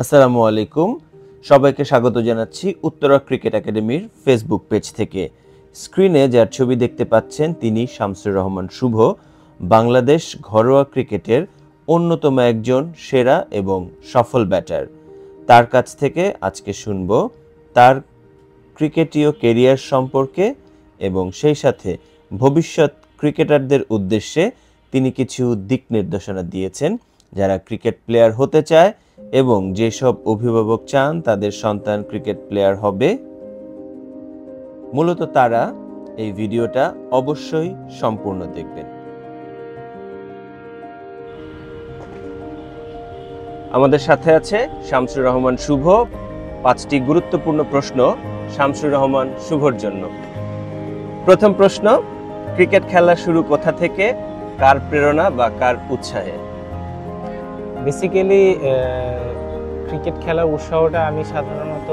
আসসালামু আলাইকুম, সবাইকে স্বাগত জানাচ্ছি উত্তরা ক্রিকেট একাডেমির ফেসবুক পেজ থেকে। স্ক্রিনে যার ছবি দেখতে পাচ্ছেন তিনি শামসুর রহমান শুভ, বাংলাদেশ ঘরোয়া ক্রিকেটের অন্যতম একজন সেরা এবং সফল ব্যাটার। তার কাছ থেকে আজকে শুনব তার ক্রিকেটীয় কেরিয়ার সম্পর্কে এবং সেই সাথে ভবিষ্যৎ ক্রিকেটারদের উদ্দেশ্যে তিনি কিছু দিক নির্দেশনা দিয়েছেন যারা ক্রিকেট প্লেয়ার হতে চায় এবং যেসব অভিভাবক চান তাদের সন্তান ক্রিকেট প্লেয়ার হবে। মূলত তারা এই ভিডিওটা অবশ্যই সম্পূর্ণ দেখবেন। আমাদের সাথে আছে শামসুর রহমান শুভ। 5টি গুরুত্বপূর্ণ প্রশ্ন শামসুর রহমান শুভর জন্য। প্রথম প্রশ্ন, ক্রিকেট খেলা শুরু কোথা থেকে, কার প্রেরণা বা কার উৎসাহে? বেসিক্যালি ক্রিকেট খেলার উৎসাহটা আমি সাধারণত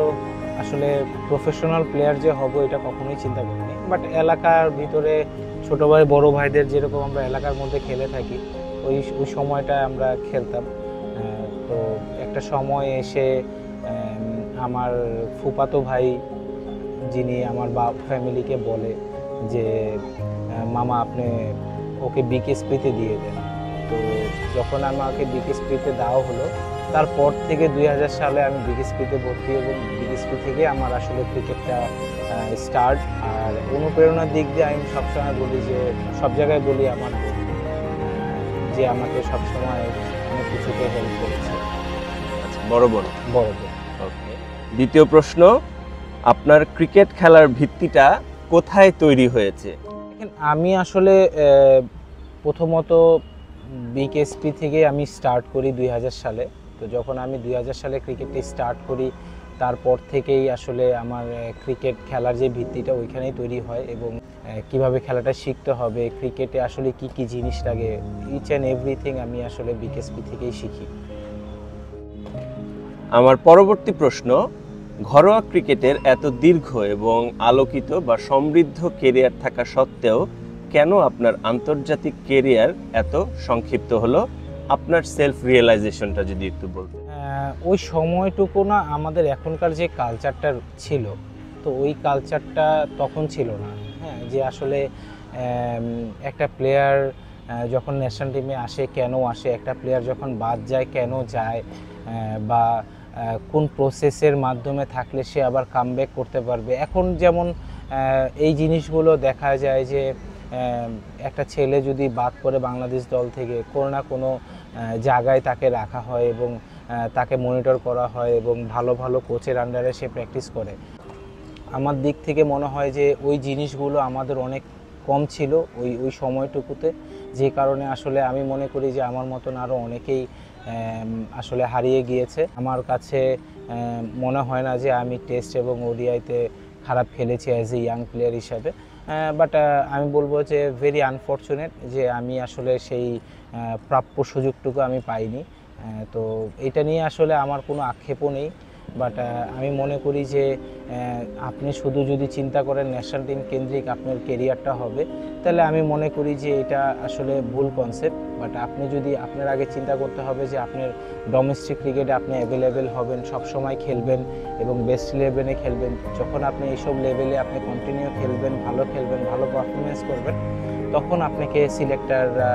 আসলে প্রফেশনাল প্লেয়ার যে হব এটা কখনোই চিন্তা করিনি, বাট এলাকার ভিতরে ছোটো ভাই বড়ো ভাইদের যেরকম আমরা এলাকার মধ্যে খেলে থাকি ওই সময়টা আমরা খেলতাম। তো একটা সময় এসে আমার ফুফাতো ভাই যিনি আমার ফ্যামিলিকে বলে যে মামা আপনি ওকে বিকেএসপিতে দিয়ে দেন। তো যখন আমাকে বিকেএসপিতে দেওয়া হলো তারপর থেকে 2000 সালে আমি বিকেএসপিতে ভর্তি এবং বিকেএসপি থেকে আমার আসলে ক্রিকেটটা স্টার্ট। আর অনুপ্রেরণার দিক দিয়ে আমি সবসময় বলি যে সব জায়গায় বলি আমার যে আমাকে সবসময় অনেক কিছুতে হেল্প করেছে। বড় বোন। ওকে, দ্বিতীয় প্রশ্ন, আপনার ক্রিকেট খেলার ভিত্তিটা কোথায় তৈরি হয়েছে? আমি আসলে প্রথমত বিকেএসপি থেকে আমি স্টার্ট করি 2000 সালে। তো যখন আমি 2000 সালে ক্রিকেটে স্টার্ট করি তারপর থেকেই আসলে আমার ক্রিকেট খেলার যে ভিত্তিটা ওইখানেই তৈরি হয় এবং কিভাবে খেলাটা শিখতে হবে, ক্রিকেটে আসলে কি কি জিনিস লাগে, ইচ অ্যান্ড এভরিথিং আমি আসলে বিকেএসপি থেকেই শিখি। আমার পরবর্তী প্রশ্ন, ঘরোয়া ক্রিকেটের এত দীর্ঘ এবং আলোকিত বা সমৃদ্ধ কেরিয়ার থাকা সত্ত্বেও কেন আপনার আন্তর্জাতিক কেরিয়ার এত সংক্ষিপ্ত হলো? আপনার সেলফ রিয়েলাইজেশনটা যদি একটু বলতেন। ওই সময়টুকু না আমাদের এখনকার যে কালচারটা ছিল তো ওই কালচারটা তখন ছিল না। হ্যাঁ, যে আসলে একটা প্লেয়ার যখন ন্যাশনাল টিমে আসে কেন আসে, একটা প্লেয়ার যখন বাদ যায় কেন যায়, বা কোন প্রসেসের মাধ্যমে থাকলে সে আবার কামব্যাক করতে পারবে। এখন যেমন এই জিনিসগুলো দেখা যায় যে একটা ছেলে যদি বাদ পড়ে বাংলাদেশ দল থেকে কোনো না কোনো জায়গায় তাকে রাখা হয় এবং তাকে মনিটর করা হয় এবং ভালো ভালো কোচের আন্ডারে সে প্র্যাকটিস করে। আমার দিক থেকে মনে হয় যে ওই জিনিসগুলো আমাদের অনেক কম ছিল ওই সময়টুকুতে, যে কারণে আসলে আমি মনে করি যে আমার মতন আরও অনেকেই আসলে হারিয়ে গিয়েছে। আমার কাছে মনে হয় না যে আমি টেস্ট এবং ওডিআইতে খারাপ খেলেছি অ্যাজ এ ইয়াং প্লেয়ার হিসাবে, বাট আমি বলবো যে ভেরি আনফর্চুনেট যে আমি আসলে সেই প্রাপ্য সুযোগটুকু আমি পাইনি। তো এটা নিয়ে আসলে আমার কোনো আক্ষেপও নেই, বাট আমি মনে করি যে আপনি শুধু যদি চিন্তা করেন ন্যাশনাল টিম কেন্দ্রিক আপনার কেরিয়ারটা হবে তাহলে আমি মনে করি যে এটা আসলে ভুল কনসেপ্ট। বাট আপনি যদি আপনার আগে চিন্তা করতে হবে যে আপনার ডোমেস্টিক ক্রিকেটে আপনি অ্যাভেলেবেল হবেন, সবসময় খেলবেন এবং বেস্ট লেভেলে খেলবেন। যখন আপনি এইসব লেভেলে আপনি কন্টিনিউ খেলবেন, ভালো পারফরমেন্স করবেন, তখন আপনাকে সিলেক্টররা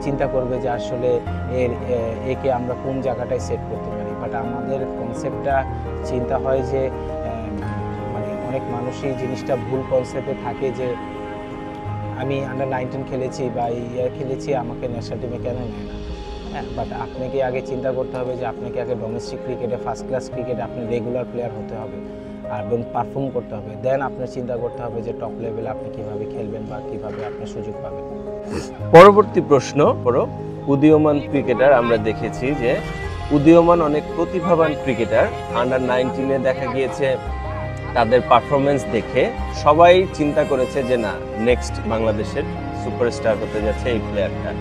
চিন্তা করবে যে আসলে একে আমরা কোন জায়গাটায় সেট করতে পারি। বাট আমাদের কনসেপ্টটা চিন্তা হয় যে মানে অনেক মানুষই জিনিসটা ভুল কনসেপ্টে থাকে যে আমি আন্ডার-19 খেলেছি বা ইয়ার খেলেছি, আমাকে ন্যাশনাল টিমে কেন নেয় না। হ্যাঁ, বাট আপনাকে আগে চিন্তা করতে হবে যে আপনাকে আগে ডোমেস্টিক ক্রিকেটে ফার্স্ট ক্লাস ক্রিকেটে আপনি রেগুলার প্লেয়ার হতে হবে আর পারফর্ম করতে হবে। দেন আপনার চিন্তা করতে হবে যে টপ লেভেলে আপনি কীভাবে খেলবেন বা কীভাবে আপনি সুযোগ পাবেন। পরবর্তী প্রশ্ন, উদীয়মান ক্রিকেটার আমরা দেখেছি যে উদীয়মান অনেক প্রতিভাবান ক্রিকেটার আন্ডার-19-এ দেখা গিয়েছে তাদের পারফরমেন্স দেখে সবাই চিন্তা করেছে যে না, নেক্সট বাংলাদেশের সুপারস্টার হতে যাচ্ছে এই প্লেয়ারটা।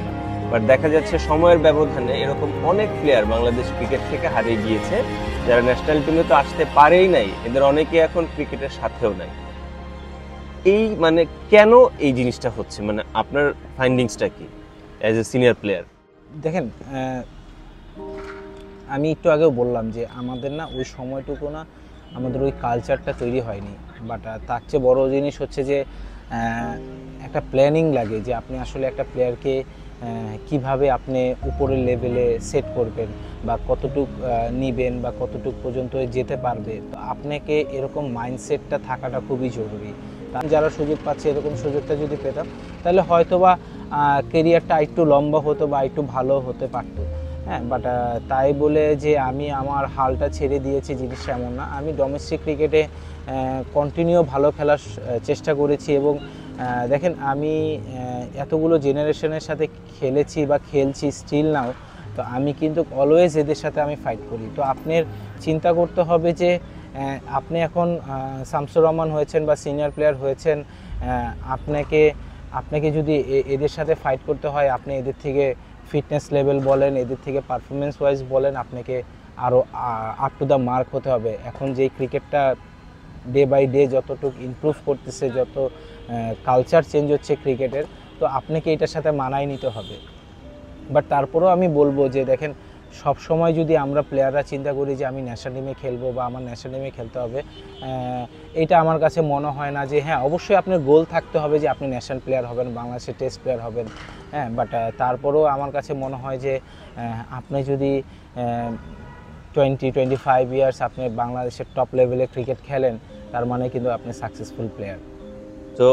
বাট দেখা যাচ্ছে সময়ের ব্যবধানে এরকম অনেক প্লেয়ার বাংলাদেশ ক্রিকেট থেকে হারিয়ে গিয়েছে যারা ন্যাশনাল টিমে তো আসতে পারেই নাই, এদের অনেকে এখন ক্রিকেটের সাথেও নাই। এই মানে কেন এই জিনিসটা হচ্ছে, মানে আপনার ফাইন্ডিংসটা কি অ্যাজ এ সিনিয়র প্লেয়ার? দেখেন, আমি একটু আগেও বললাম যে আমাদের না ওই সময়টুকু না আমাদের ওই কালচারটা তৈরি হয়নি। বাট তার চেয়ে বড় জিনিস হচ্ছে যে একটা প্ল্যানিং লাগে যে আপনি আসলে একটা প্লেয়ারকে কিভাবে আপনি উপরের লেভেলে সেট করবেন বা কতটুক নিবেন বা কতটুক পর্যন্ত যেতে পারবে। তো আপনাকে এরকম মাইন্ডসেটটা থাকাটা খুবই জরুরি। যারা সুযোগ পাচ্ছে এরকম সুযোগটা যদি পেতাম তাহলে হয়তো বা কেরিয়ারটা একটু লম্বা হতো বা একটু ভালো হতে পারতো। হ্যাঁ, বাট তাই বলে যে আমি আমার হালটা ছেড়ে দিয়েছি জিনিসটা এমন না। আমি ডোমেস্টিক ক্রিকেটে কন্টিনিউ ভালো খেলার চেষ্টা করেছি এবং দেখেন আমি এতগুলো জেনারেশনের সাথে খেলেছি বা খেলছি স্টিল নাও, তো আমি কিন্তু অলওয়েজ এদের সাথে আমি ফাইট করি। তো আপনার চিন্তা করতে হবে যে আপনি এখন শামসুর রহমান হয়েছেন বা সিনিয়র প্লেয়ার হয়েছেন, আপনাকে যদি এদের সাথে ফাইট করতে হয়, আপনি এদের থেকে ফিটনেস লেভেল বলেন, এদের থেকে পারফরমেন্স ওয়াইজ বলেন, আপনাকে আরও আপ টু দ্য মার্ক হতে হবে। এখন যেই ক্রিকেটটা ডে বাই ডে যতটুকু ইমপ্রুভ করতেছে, যত কালচার চেঞ্জ হচ্ছে ক্রিকেটের, তো আপনাকে এটার সাথে মানায় নিতে হবে। বাট তারপরেও আমি বলবো যে দেখেন, সব সময় যদি আমরা প্লেয়াররা চিন্তা করি যে আমি ন্যাশনাল টিমে খেলবো বা আমার ন্যাশনাল টিমে খেলতে হবে, এটা আমার কাছে মনে হয় না যে হ্যাঁ অবশ্যই আপনার গোল থাকতে হবে যে আপনি ন্যাশনাল প্লেয়ার হবেন, বাংলাদেশের টেস্ট প্লেয়ার হবেন। হ্যাঁ, বাট তারপরেও আমার কাছে মনে হয় যে আপনি যদি 20-25 ইয়ার্স আপনি বাংলাদেশের টপ লেভেলে ক্রিকেট খেলেন, তার মানে কিন্তু আপনি সাকসেসফুল প্লেয়ার। তো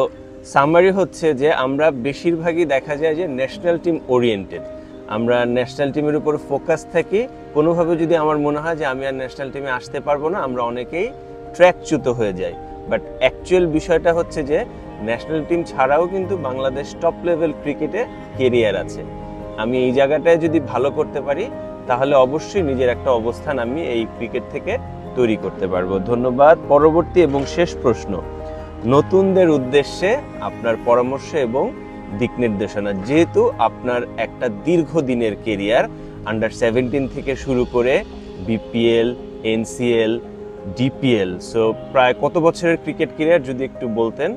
সামারি হচ্ছে যে আমরা বেশিরভাগই দেখা যায় যে ন্যাশনাল টিম ওরিয়েন্টেড, আমরা ন্যাশনাল টিমের উপর ফোকাস থাকি। কোনোভাবে যদি আমার মনে হয় যে আমি আর ন্যাশনাল টিমে আসতে পারবো না, আমরা অনেকেই ট্র্যাকচ্যুত হয়ে যাই। বাট অ্যাকচুয়াল বিষয়টা হচ্ছে যে ন্যাশনাল টিম ছাড়াও কিন্তু বাংলাদেশ টপ লেভেল ক্রিকেটে কেরিয়ার আছে। আমি এই জায়গাটায় যদি ভালো করতে পারি তাহলে অবশ্যই নিজের একটা অবস্থান আমি এই ক্রিকেট থেকে তৈরি করতে পারবো। ধন্যবাদ। পরবর্তী এবং শেষ প্রশ্ন, নতুনদের উদ্দেশ্যে আপনার পরামর্শ এবং দিক নির্দেশনা। যেহেতু আপনার একটা দীর্ঘদিনের কেরিয়ার, আন্ডার-17 থেকে শুরু করে বিপিএল, এনসিএল, ডিপিএল, সো প্রায় কত বছরের ক্রিকেট কেরিয়ার যদি একটু বলতেন?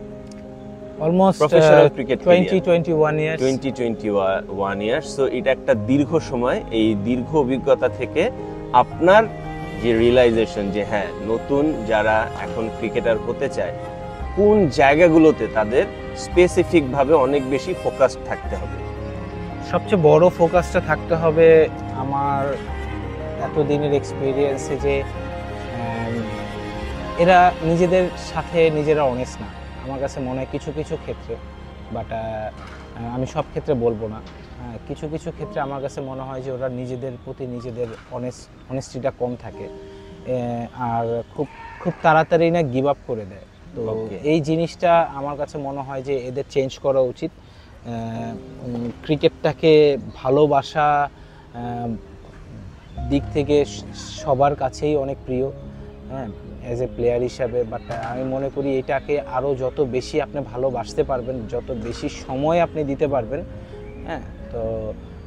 Almost professional cricket 20-21 years. So এটা একটা দীর্ঘ সময়। এই দীর্ঘ অভিজ্ঞতা থেকে আপনার যে রিয়েলাইজেশন যে হ্যাঁ, নতুন যারা এখন ক্রিকেটার হতে চায় কোন জায়গাগুলোতে তাদের স্পেসিফিক ভাবে অনেক বেশি ফোকাস থাকতে হবে? সবচেয়ে বড় ফোকাসটা থাকতে হবে আমার এতদিনের এক্সপিরিয়েন্সে যে এরা নিজেদের সাথে নিজেরা অনেস্ট না আমার কাছে মনে হয় কিছু কিছু ক্ষেত্রে। বাট আমি সব ক্ষেত্রে বলবো না, কিছু কিছু ক্ষেত্রে আমার কাছে মনে হয় যে ওরা নিজেদের প্রতি নিজেদের অনেস্টিটা কম থাকে আর খুব খুব তাড়াতাড়ি না গিভ আপ করে দেয়। তো এই জিনিসটা আমার কাছে মনে হয় যে এদের চেঞ্জ করা উচিত। ক্রিকেটটাকে ভালোবাসা দিক থেকে সবার কাছেই অনেক প্রিয়, হ্যাঁ, অ্যাজ এ প্লেয়ার হিসাবে। বাট আমি মনে করি এটাকে আরও যত বেশি আপনি ভালোবাসতে পারবেন, যত বেশি সময় আপনি দিতে পারবেন, হ্যাঁ, তো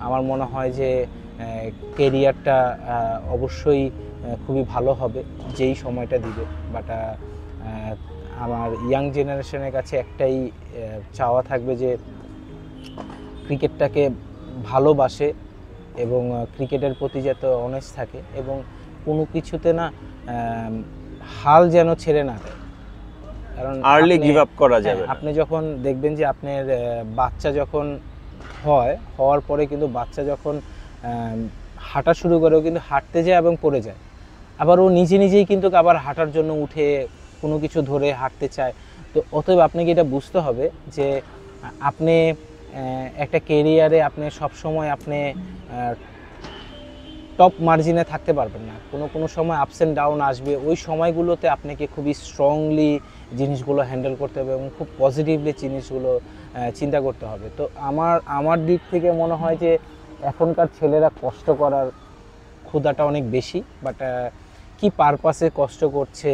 আমার মনে হয় যে কেরিয়ারটা অবশ্যই খুবই ভালো হবে যেই সময়টা দিবে। বাট আমার ইয়াং জেনারেশনের কাছে একটাই চাওয়া থাকবে যে ক্রিকেটটাকে ভালোবাসে এবং ক্রিকেটের প্রতি যাতে অনেস্ট থাকে এবং কোনো কিছুতে না হাল যেন ছেড়ে না দেয়। কারণ আর্লি গিভ আপ করা যাবে। আপনি যখন দেখবেন যে আপনার বাচ্চা যখন হওয়ার পরে কিন্তু বাচ্চা যখন হাঁটা শুরু করে ও কিন্তু হাঁটতে যায় এবং পড়ে যায়, আবার ও নিজে নিজেই কিন্তু আবার হাঁটার জন্য উঠে কোনো কিছু ধরে হাঁটতে চায়। তো অতএব আপনাকে এটা বুঝতে হবে যে আপনি একটা কেরিয়ারে আপনি সবসময় আপনি টপ মার্জিনে থাকতে পারবেন না, কোনো সময় আপস অ্যান্ড ডাউন আসবে। ওই সময়গুলোতে আপনাকে খুবই স্ট্রংলি জিনিসগুলো হ্যান্ডেল করতে হবে এবং খুব পজিটিভলি জিনিসগুলো চিন্তা করতে হবে। তো আমার দিক থেকে মনে হয় যে এখনকার ছেলেরা কষ্ট করার ক্ষুধাটা অনেক বেশি। বাট কি পারপাসে কষ্ট করছে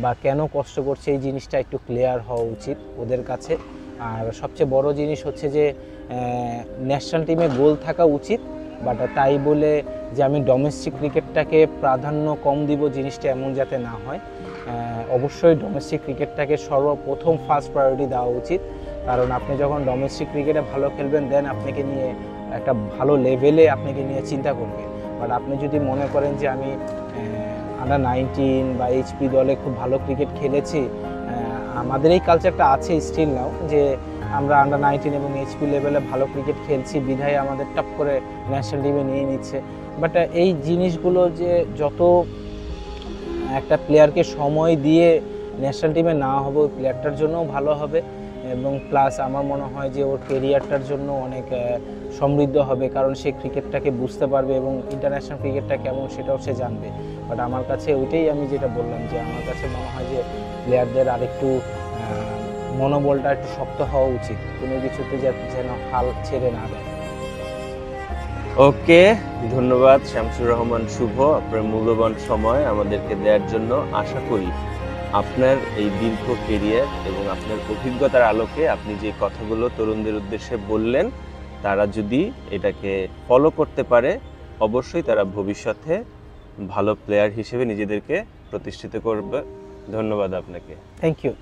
বা কেন কষ্ট করছে এই জিনিসটা একটু ক্লিয়ার হওয়া উচিত ওদের কাছে। আর সবচেয়ে বড় জিনিস হচ্ছে যে ন্যাশনাল টিমে গোল থাকা উচিত। বাট তাই বলে যে আমি ডোমেস্টিক ক্রিকেটটাকে প্রাধান্য কম দিব, জিনিসটা এমন যাতে না হয়। অবশ্যই ডোমেস্টিক ক্রিকেটটাকে সর্বপ্রথম ফার্স্ট প্রায়োরিটি দেওয়া উচিত। কারণ আপনি যখন ডোমেস্টিক ক্রিকেটে ভালো খেলবেন দেন আপনাকে নিয়ে একটা ভালো লেভেলে আপনাকে নিয়ে চিন্তা করবে। বাট আপনি যদি মনে করেন যে আমি আন্ডার 19 বা এইচপি দলে খুব ভালো ক্রিকেট খেলেছি, আমাদের এই কালচারটা আছে স্টিল নাও, যে আমরা আন্ডার 19 এবং এইচপি লেভেলে ভালো ক্রিকেট খেলছি বিধায় আমাদের টপ করে ন্যাশনাল টিমে নিয়ে নিচ্ছে। বাট এই জিনিসগুলো যে যত একটা প্লেয়ারকে সময় দিয়ে ন্যাশনাল টিমে না হবে ওই প্লেয়ারটার জন্যও ভালো হবে, এবং প্লাস আমার মনে হয় যে ওর কেরিয়ারটার জন্য অনেক সমৃদ্ধ হবে, কারণ সে ক্রিকেটটাকে বুঝতে পারবে এবং ইন্টারন্যাশনাল ক্রিকেটটা কেমন সেটাও সে জানবে। বাট আমার কাছে ওইটাই আমি যেটা বললাম, যে আমার কাছে মনে হয় যে প্লেয়ারদের আরেকটু মনোবলটা একটু শক্ত হওয়া উচিত, কোনো কিছুতে যেন হাল ছেড়ে না দেয়। ওকে, ধন্যবাদ শামসুর রহমান শুভ আপনার মূল্যবান সময় আমাদেরকে দেওয়ার জন্য। আশা করি আপনার এই দীর্ঘ কেরিয়ার এবং আপনার অভিজ্ঞতার আলোকে আপনি যে কথাগুলো তরুণদের উদ্দেশ্যে বললেন, তারা যদি এটাকে ফলো করতে পারে অবশ্যই তারা ভবিষ্যতে ভালো প্লেয়ার হিসেবে নিজেদেরকে প্রতিষ্ঠিত করবে। ধন্যবাদ আপনাকে। Thank you.